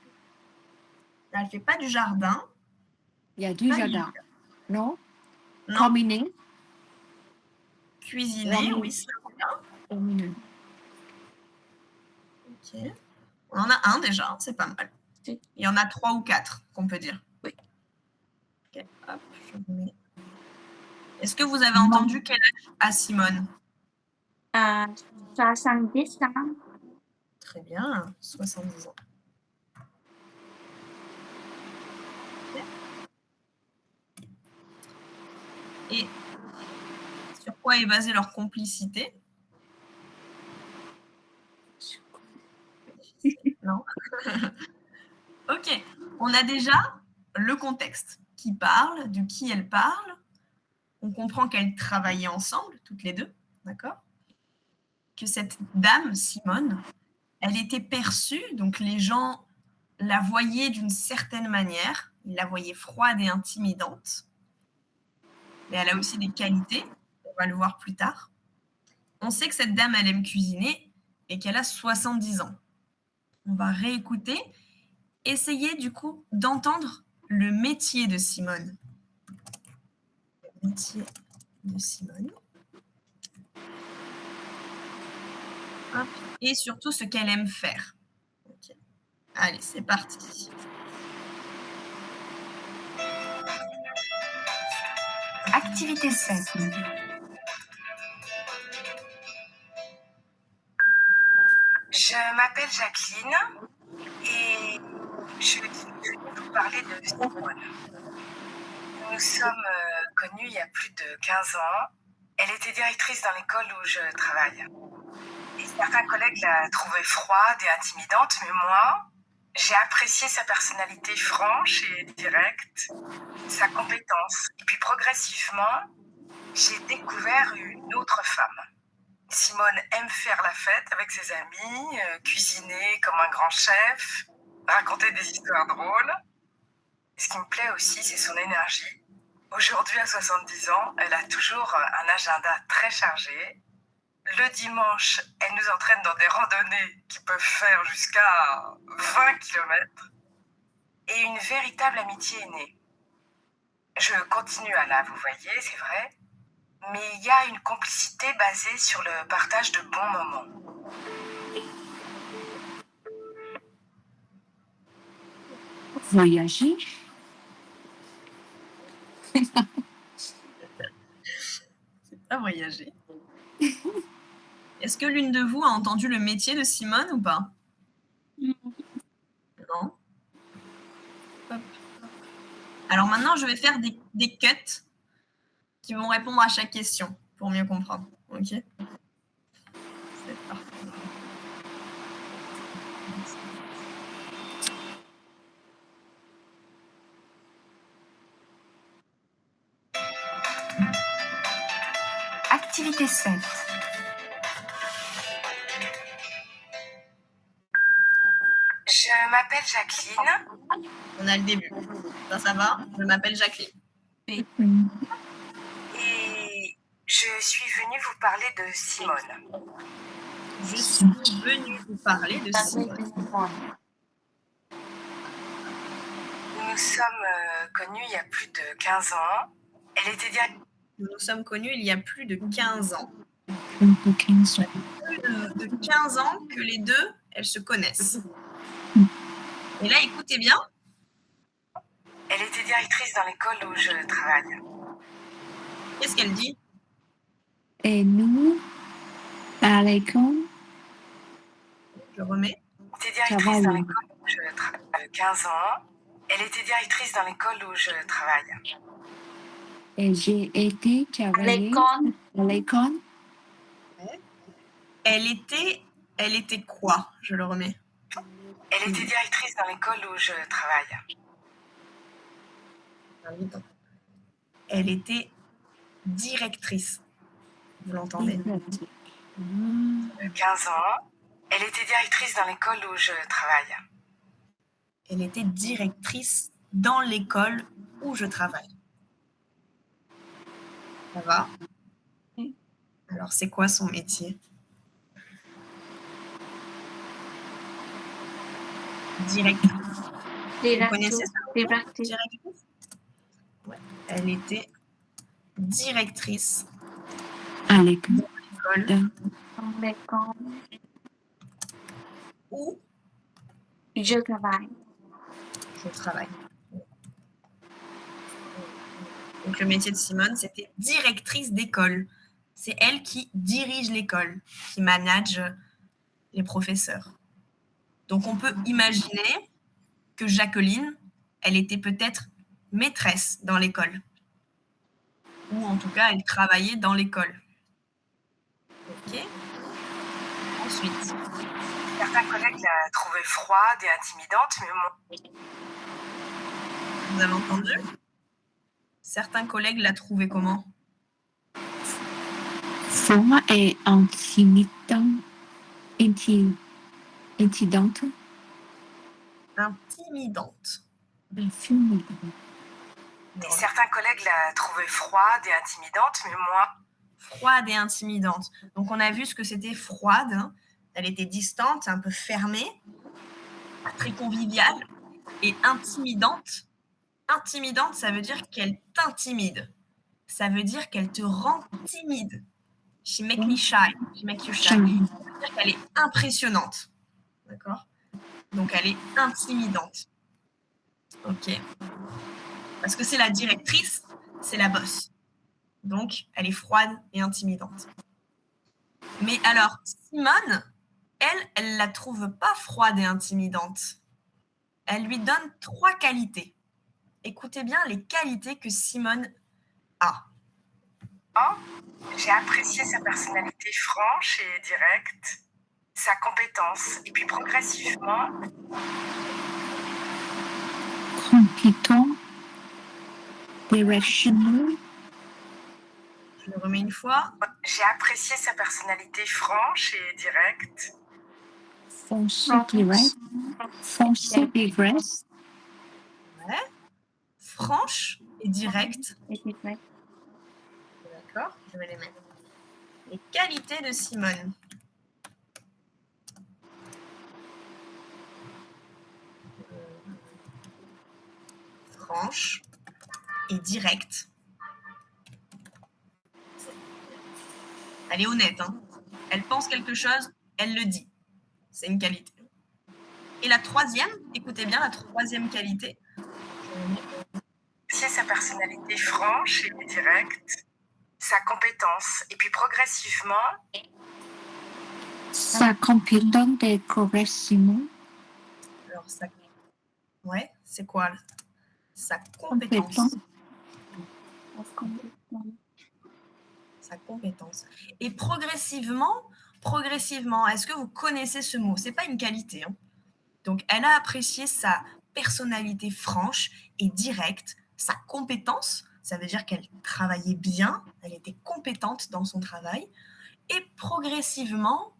Elle fait pas du jardin. Il y a du Pas jardin. Non? Non. Combiné. Cuisiner, oui, c'est bien. Combiné. Ok. On en a un déjà, c'est pas mal. Il y en a 3 ou 4 qu'on peut dire. Oui. Ok, hop, je vous mets. Est-ce que vous avez entendu quel âge a Simone? 70 ans. Très bien, 70 ans. Ok. Et sur quoi est basée leur complicité? Non. Ok, on a déjà le contexte. Qui parle, de qui elle parle. On comprend qu'elles travaillaient ensemble, toutes les deux, d'accord? Que cette dame, Simone, elle était perçue, donc les gens la voyaient d'une certaine manière, ils la voyaient froide et intimidante. Mais elle a aussi des qualités, on va le voir plus tard. on sait que cette dame, elle aime cuisiner et qu'elle a 70 ans. On va réécouter. Essayez du coup d'entendre le métier de Simone. Le métier de Simone. Hop. Et surtout ce qu'elle aime faire. Okay. Allez, c'est parti. Activité 7. Je m'appelle Jacqueline et je vais vous parler de Simone. Nous sommes connus il y a plus de 15 ans. Elle était directrice dans l'école où je travaille. Et certains collègues la trouvaient froide et intimidante, mais moi, j'ai apprécié sa personnalité franche et directe, sa compétence. Et puis progressivement, j'ai découvert une autre femme. Simone aime faire la fête avec ses amis, cuisiner comme un grand chef, raconter des histoires drôles. Ce qui me plaît aussi, c'est son énergie. Aujourd'hui, à 70 ans, elle a toujours un agenda très chargé. Le dimanche, elle nous entraîne dans des randonnées qui peuvent faire jusqu'à 20 km. Et une véritable amitié est née. Je continue à la vous voyez, c'est vrai. Mais il y a une complicité basée sur le partage de bons moments. Voyager. C'est pas voyager. Est-ce que l'une de vous a entendu le métier de Simone ou pas? Non. Hop. Alors maintenant, je vais faire des cuts qui vont répondre à chaque question pour mieux comprendre. Ok? C'est parti. Activité 7. Je m'appelle Jacqueline. On a le début. Ça va? Je m'appelle Jacqueline. Et je suis venue vous parler de Simone. Je suis venue vous parler de Simone. Nous nous sommes connus il y a plus de 15 ans. Elle était directrice. Nous nous sommes connus il y a plus de 15 ans. Plus de 15 ans. Plus de 15 ans que les deux, elles se connaissent. Et là, écoutez bien. Elle était directrice dans l'école où je travaille. Qu'est-ce qu'elle dit? Et nous, à l'école, Je remets. Elle était directrice dans l'école où je travaille 15 ans. Elle était directrice dans l'école où je travaille. et j'ai été travailler à l'école. Elle était quoi? Je le remets. Elle était directrice dans l'école où je travaille. Elle était directrice. Vous l'entendez? 15 ans. Elle était directrice dans l'école où je travaille. Elle était directrice dans l'école où je travaille. Ça va? Alors, c'est quoi son métier? Directrice. Vous connaissez ça? Directrice? Ouais. Elle était directrice À l'école. où Je travaille. je travaille. Donc, le métier de Simone, c'était directrice d'école. C'est elle qui dirige l'école, qui manage les professeurs. Donc, on peut imaginer que Jacqueline, elle était peut-être maîtresse dans l'école. Ou en tout cas, elle travaillait dans l'école. Ok. Ensuite, Certains collègues la trouvaient froide et intimidante, mais moi, vous avez entendu? Certains collègues la trouvaient comment? Froid et intimidant. Intimidante. Intimidante. certains collègues la trouvaient froide et intimidante, mais moi, Froide et intimidante. Donc, on a vu ce que c'était froide. Hein. Elle était distante, un peu fermée, pas très conviviale. Et intimidante. Intimidante, ça veut dire qu'elle t'intimide. Ça veut dire qu'elle te rend timide. She make me shy. She make you shy. Ça veut dire qu'elle est impressionnante. D'accord? Donc, elle est intimidante. Ok. Parce que c'est la directrice, c'est la boss. Donc, elle est froide et intimidante. Mais alors, Simone, elle la trouve pas froide et intimidante. Elle lui donne 3 qualités. Écoutez bien les qualités que Simone a. J'ai apprécié sa personnalité franche et directe, sa compétence, et puis progressivement, Compétent, directional, Je le remets une fois. j'ai apprécié sa personnalité franche et directe, foncé direct, foncé direct, Ouais. Franche et directe. Et puis, ouais. D'accord? Je vais les mettre. Les qualités de Simone. Franche et directe. Elle est honnête. Hein. Elle pense quelque chose, elle le dit. C'est une qualité. Et la troisième, écoutez bien la troisième qualité. apprécié sa personnalité franche et directe, sa compétence, et puis progressivement, sa compétence de progressivement, Alors, ça... Ouais, c'est quoi là? Sa compétence. Sa compétence. Et progressivement, est-ce que vous connaissez ce mot? C'est pas une qualité. Hein. Donc, elle a apprécié sa personnalité franche et directe, sa compétence, ça veut dire qu'elle travaillait bien, elle était compétente dans son travail. Et progressivement,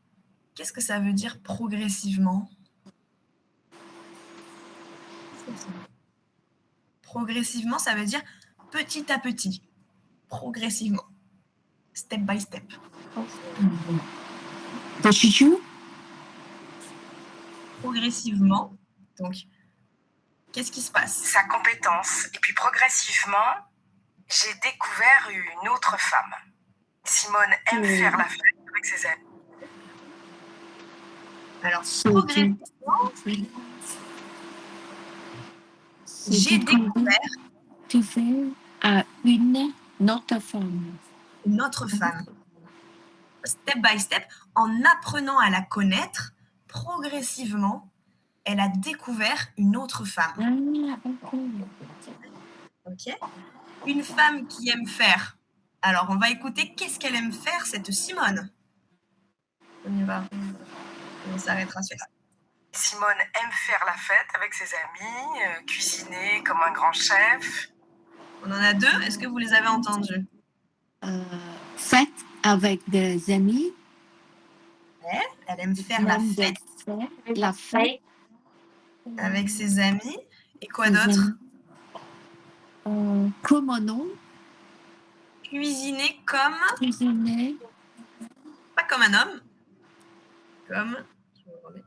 qu'est-ce que ça veut dire progressivement? Progressivement, ça veut dire petit à petit, progressivement, step by step. procédure, Progressivement, donc, qu'est-ce qui se passe? sa compétence, et puis progressivement, j'ai découvert une autre femme. Simone aime faire la fête avec ses amis. Alors, progressivement, j'ai découvert à une autre femme. une autre femme. Step by step, en apprenant à la connaître, progressivement, elle a découvert une autre femme. Ok? Une femme qui aime faire. Alors, on va écouter qu'est-ce qu'elle aime faire, cette Simone. On y va. On s'arrêtera sur ça. Simone aime faire la fête avec ses amis, cuisiner comme un grand chef. On en a 2. Est-ce que vous les avez entendus? Fête avec des amis. Ouais, elle aime faire la fête La fête avec ses amis. Et quoi d'autre? Promenons, Cuisiner comme... cuisiner, Pas comme un homme. Comme... Je me remets.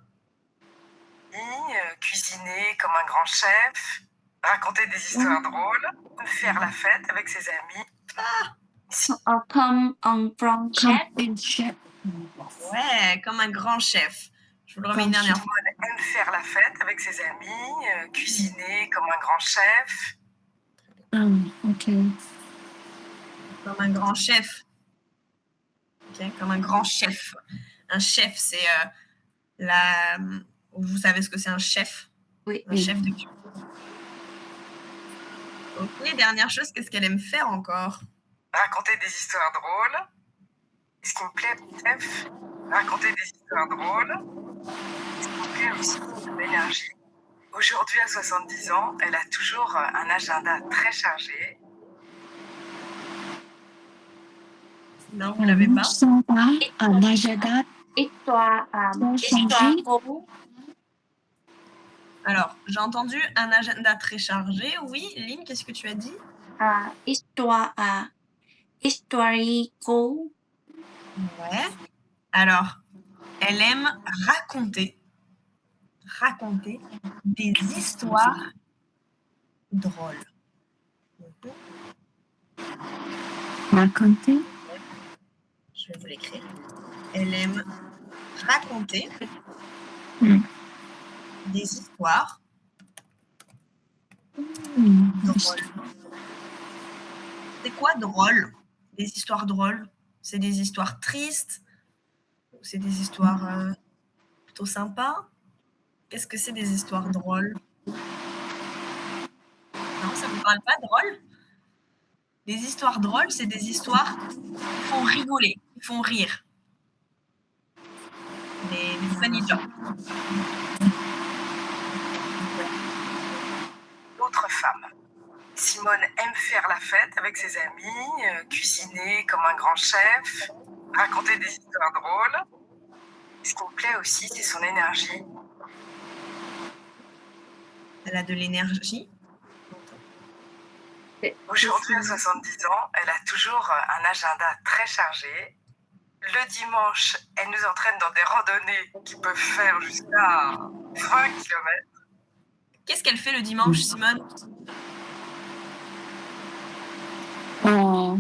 Cuisiner comme un grand chef, raconter des histoires drôles, faire la fête avec ses amis. Comme un grand chef. comme une chef. Ouais, comme un grand chef. Je vous le remets une dernière fois. Aime faire la fête avec ses amis, cuisiner comme un grand chef. Ok. Comme un grand chef. Ok, comme un grand chef. Un chef, c'est la... Vous savez ce que c'est un chef? Oui. Un chef de cuisine. Ok, dernière chose, qu'est-ce qu'elle aime faire encore? Raconter des histoires drôles. Ce qui me plaît, chef, raconter des histoires drôles. Ce qui me plaît aussi, c'est l'énergie. Aujourd'hui, à 70 ans, elle a toujours un agenda très chargé. Non, vous l'avez pas? Un agenda Histoire, histoire chargée. pour Alors, j'ai entendu un agenda très chargé. Oui, Lynn, qu'est-ce que tu as dit? histoire historical. Ouais. Alors, elle aime raconter des histoires drôles. Raconter. Je vais vous l'écrire. Elle aime raconter Mm. des histoires Mm. drôles. C'est quoi drôle? Des histoires drôles? C'est des histoires tristes? C'est des histoires plutôt sympas? Qu'est-ce que c'est des histoires drôles? Non, ça vous parle pas drôle? Les histoires drôles, c'est des histoires qui font rigoler, qui font rire. Des funny jokes. Autre femme. Simone aime faire la fête avec ses amis, cuisiner comme un grand chef, raconter des histoires drôles. Ce qui me plaît aussi, c'est son énergie. Elle a de l'énergie. Aujourd'hui, à 70 ans, elle a toujours un agenda très chargé. Le dimanche, elle nous entraîne dans des randonnées qui peuvent faire jusqu'à 20 km. Qu'est-ce qu'elle fait le dimanche, Simone? Oh,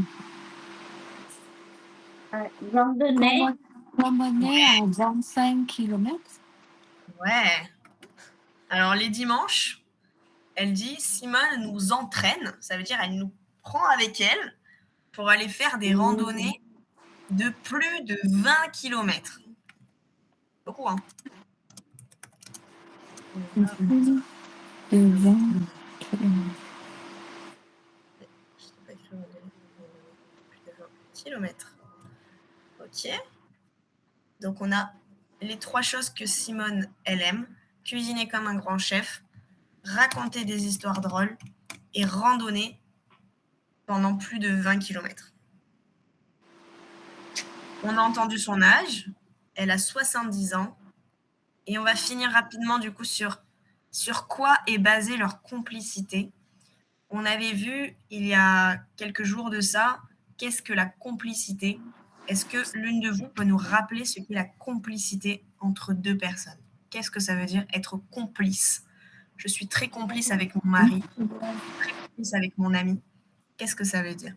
Randonnée. promener à 25 km. Ouais. Alors les dimanches, elle dit Simone nous entraîne, ça veut dire elle nous prend avec elle pour aller faire des randonnées de plus de 20 km. Beaucoup, hein? De 20 km. Kilomètres. Ok. Donc on a les 3 choses que Simone, elle aime. Cuisiner comme un grand chef, raconter des histoires drôles et randonner pendant plus de 20 km. On a entendu son âge. Elle a 70 ans. Et on va finir rapidement du coup sur quoi est basée leur complicité. On avait vu il y a quelques jours de ça, qu'est-ce que la complicité? Est-ce que l'une de vous peut nous rappeler ce qu'est la complicité entre 2 personnes? Qu'est-ce que ça veut dire être complice? Je suis très complice avec mon mari, très complice avec mon ami. Qu'est-ce que ça veut dire?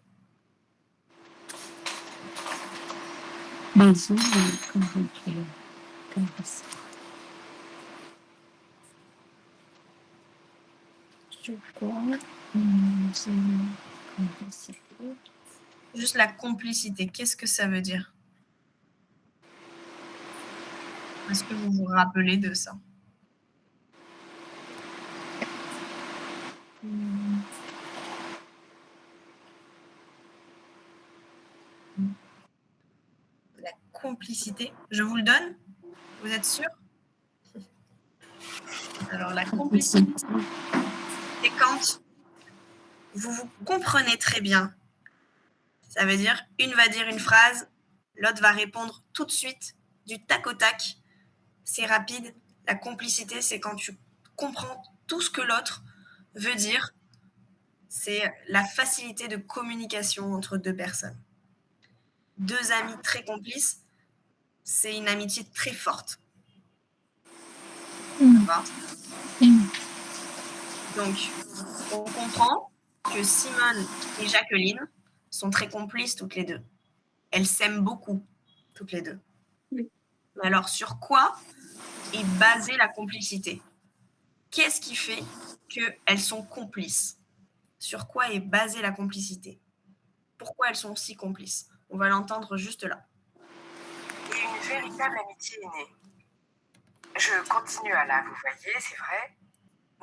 Baiser et converser. Sur quoi c'est converser. Juste la complicité, qu'est-ce que ça veut dire? Est-ce que vous vous rappelez de ça? La complicité, je vous le donne? Vous êtes sûr? Alors la complicité, c'est quand vous vous comprenez très bien. Ça veut dire une va dire une phrase, l'autre va répondre tout de suite, du tac au tac. C'est rapide. La complicité, c'est quand tu comprends tout ce que l'autre veut dire. C'est la facilité de communication entre 2 personnes. 2 amis très complices, c'est une amitié très forte. D'accord? Donc, on comprend que Simone et Jacqueline sont très complices toutes les deux. Elles s'aiment beaucoup, toutes les deux. Oui. Mais alors, sur quoi est basée la complicité? Qu'est-ce qui fait qu'elles sont complices? Sur quoi est basée la complicité? Pourquoi elles sont si complices? On va l'entendre juste là. Et une véritable amitié est née. Je continue à la vous voyez, c'est vrai,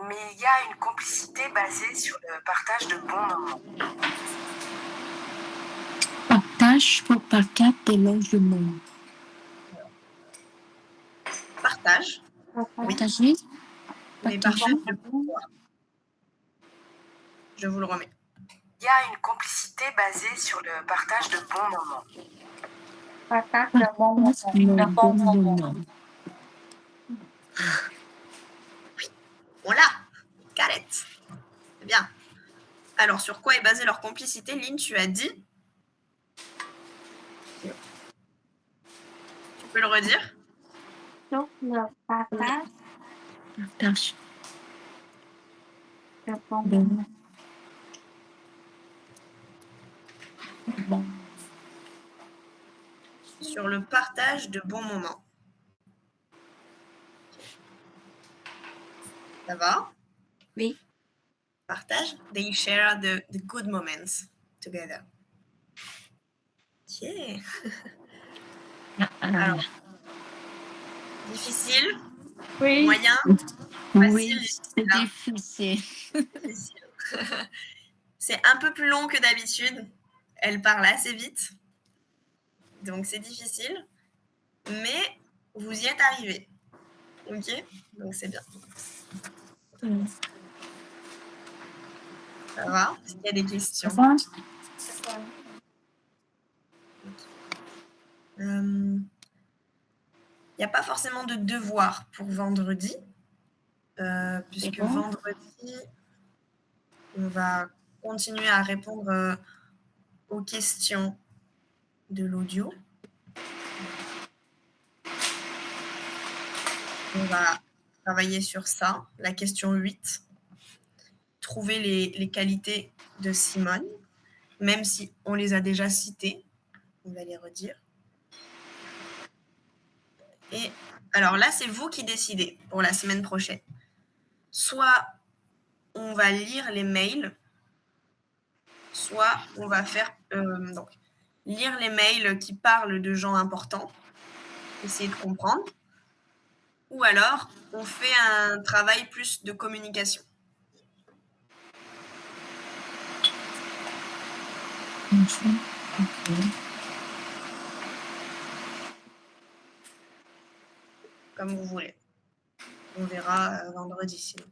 mais il y a une complicité basée sur le partage de bons moments. Partage pour partage de logement. Partage, Partager. mais partage de pourquoi? Je vous le remets. Il y a une complicité basée sur le partage de bons moments. Partage de bons moments. On l'a. Got it. C'est bien. Alors, sur quoi est basée leur complicité? Lynn, tu as dit peux le redire? Sur le partage Partage. de bon Bon. Bon. Sur le partage de bons moments. Ça va? Oui. Partage. They share the good moments together. Ok. Alors, difficile, Oui. moyen, Oui, facile, c'est là. difficile. difficile. C'est un peu plus long que d'habitude. Elle parle assez vite. Donc c'est difficile. Mais vous y êtes arrivé. Ok? Donc c'est bien. Ça va? Est-ce qu'il y a des questions? Il n'y a pas forcément de devoir pour vendredi, puisque D'accord. vendredi, on va continuer à répondre aux questions de l'audio. On va travailler sur ça, la question 8. Trouver les qualités de Simone, même si on les a déjà citées. On va les redire. Et alors là, c'est vous qui décidez pour la semaine prochaine. Soit on va lire les mails, soit on va faire donc, lire les mails qui parlent de gens importants, essayer de comprendre, ou alors on fait un travail plus de communication. Comme vous voulez. On verra vendredi sinon.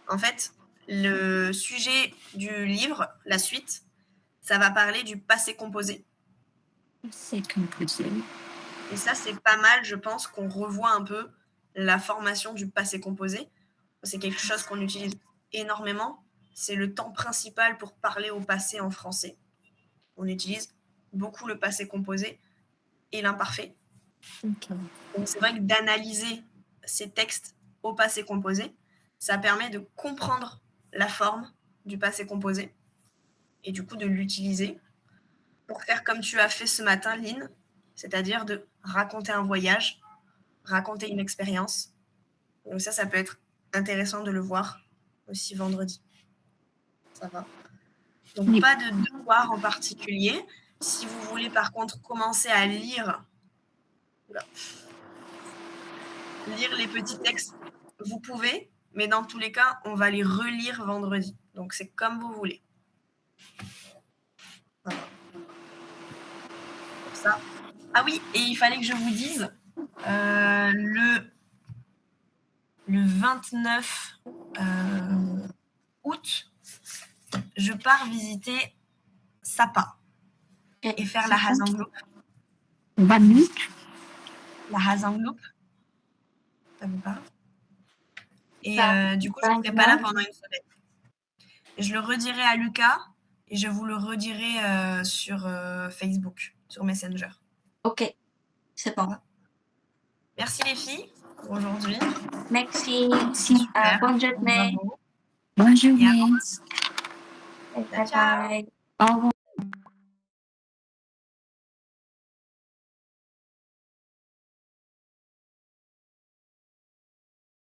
En fait, le sujet du livre, la suite, ça va parler du passé composé. C'est composé. Et ça, c'est pas mal, je pense, qu'on revoie un peu la formation du passé composé. C'est quelque chose qu'on utilise énormément. C'est le temps principal pour parler au passé en français. On utilise beaucoup le passé composé et l'imparfait. Okay. Donc c'est vrai que d'analyser ces textes au passé composé, ça permet de comprendre la forme du passé composé et du coup de l'utiliser pour faire comme tu as fait ce matin, Lynn, c'est-à-dire de raconter un voyage, raconter une expérience. Donc ça peut être intéressant de le voir aussi vendredi. Ça va. Donc Oui. pas de devoir en particulier. Si vous voulez par contre commencer à lire les petits textes, vous pouvez, mais dans tous les cas, on va les relire vendredi. Donc c'est comme vous voulez. Voilà. Pour ça. Ah oui, et il fallait que je vous dise, le 29 août, je pars visiter Sapa et faire la Hazangloop. 20 minutes. La Hazangloop, ça vous parle? Et Ça, du coup, je ne serai pas là pendant une semaine. Et je le redirai à Lucas et je vous le redirai sur Facebook, sur Messenger. Ok, c'est bon. Merci les filles pour aujourd'hui. Merci. Super. Bonne journée. Bravo. Bonne Et à journée. Bye bye. Au revoir.